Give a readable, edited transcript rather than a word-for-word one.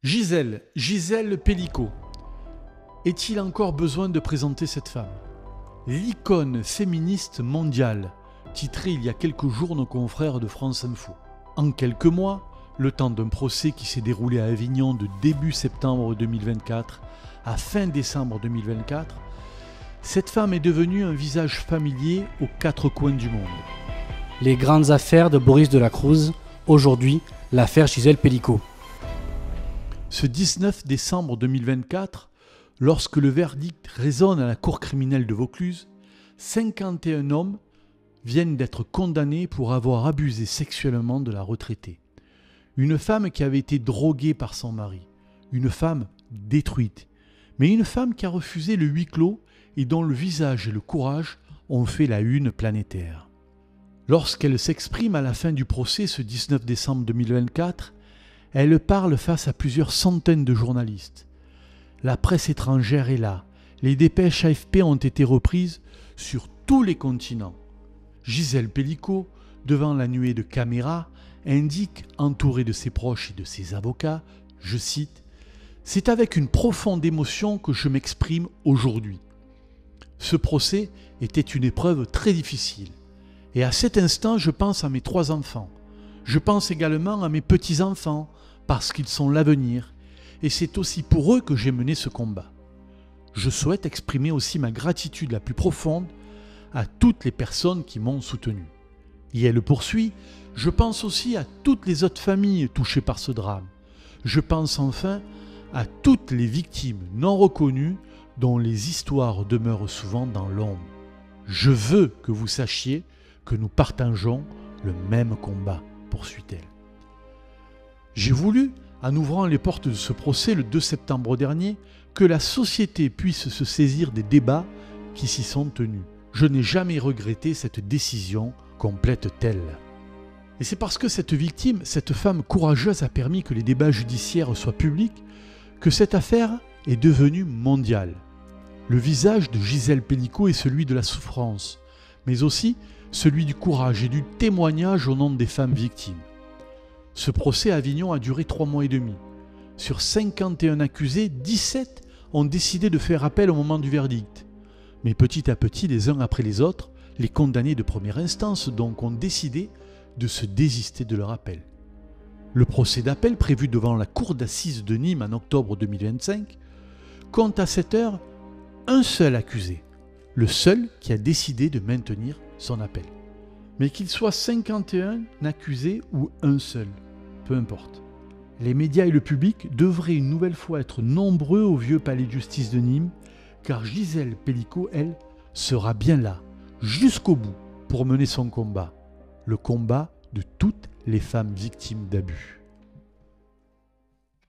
Gisèle Pelicot. Est-il encore besoin de présenter cette femme? L'icône féministe mondiale, titré il y a quelques jours nos confrères de France Info. En quelques mois, le temps d'un procès qui s'est déroulé à Avignon de début septembre 2024 à fin décembre 2024, cette femme est devenue un visage familier aux quatre coins du monde. Les grandes affaires de Boris Delacruz, aujourd'hui l'affaire Gisèle Pelicot. Ce 19 décembre 2024, lorsque le verdict résonne à la cour criminelle de Vaucluse, 51 hommes viennent d'être condamnés pour avoir abusé sexuellement de la retraitée. Une femme qui avait été droguée par son mari, une femme détruite, mais une femme qui a refusé le huis clos et dont le visage et le courage ont fait la une planétaire. Lorsqu'elle s'exprime à la fin du procès ce 19 décembre 2024, elle parle face à plusieurs centaines de journalistes. La presse étrangère est là. Les dépêches AFP ont été reprises sur tous les continents. Gisèle Pelicot, devant la nuée de caméras, indique, entourée de ses proches et de ses avocats, je cite, « C'est avec une profonde émotion que je m'exprime aujourd'hui. Ce procès était une épreuve très difficile. Et à cet instant, je pense à mes 3 enfants. Je pense également à mes petits-enfants, parce qu'ils sont l'avenir. Et c'est aussi pour eux que j'ai mené ce combat. Je souhaite exprimer aussi ma gratitude la plus profonde à toutes les personnes qui m'ont soutenu. » Et elle poursuit, « Je pense aussi à toutes les autres familles touchées par ce drame. Je pense enfin à toutes les victimes non reconnues dont les histoires demeurent souvent dans l'ombre. Je veux que vous sachiez que nous partageons le même combat, » poursuit-elle. J'ai voulu, en ouvrant les portes de ce procès le 2 septembre dernier, que la société puisse se saisir des débats qui s'y sont tenus. Je n'ai jamais regretté cette décision, complète-t-elle. Et c'est parce que cette victime, cette femme courageuse a permis que les débats judiciaires soient publics, que cette affaire est devenue mondiale. Le visage de Gisèle Pelicot est celui de la souffrance, mais aussi celui du courage et du témoignage au nom des femmes victimes. Ce procès à Avignon a duré 3 mois et demi. Sur 51 accusés, 17 ont décidé de faire appel au moment du verdict. Mais petit à petit, les uns après les autres, les condamnés de première instance donc ont décidé de se désister de leur appel. Le procès d'appel prévu devant la cour d'assises de Nîmes en octobre 2025 compte à cette heure un seul accusé, le seul qui a décidé de maintenir son appel. Mais qu'il soit 51 accusés ou un seul, peu importe. Les médias et le public devraient une nouvelle fois être nombreux au vieux palais de justice de Nîmes, car Gisèle Pelicot, elle, sera bien là, jusqu'au bout, pour mener son combat, le combat de toutes les femmes victimes d'abus.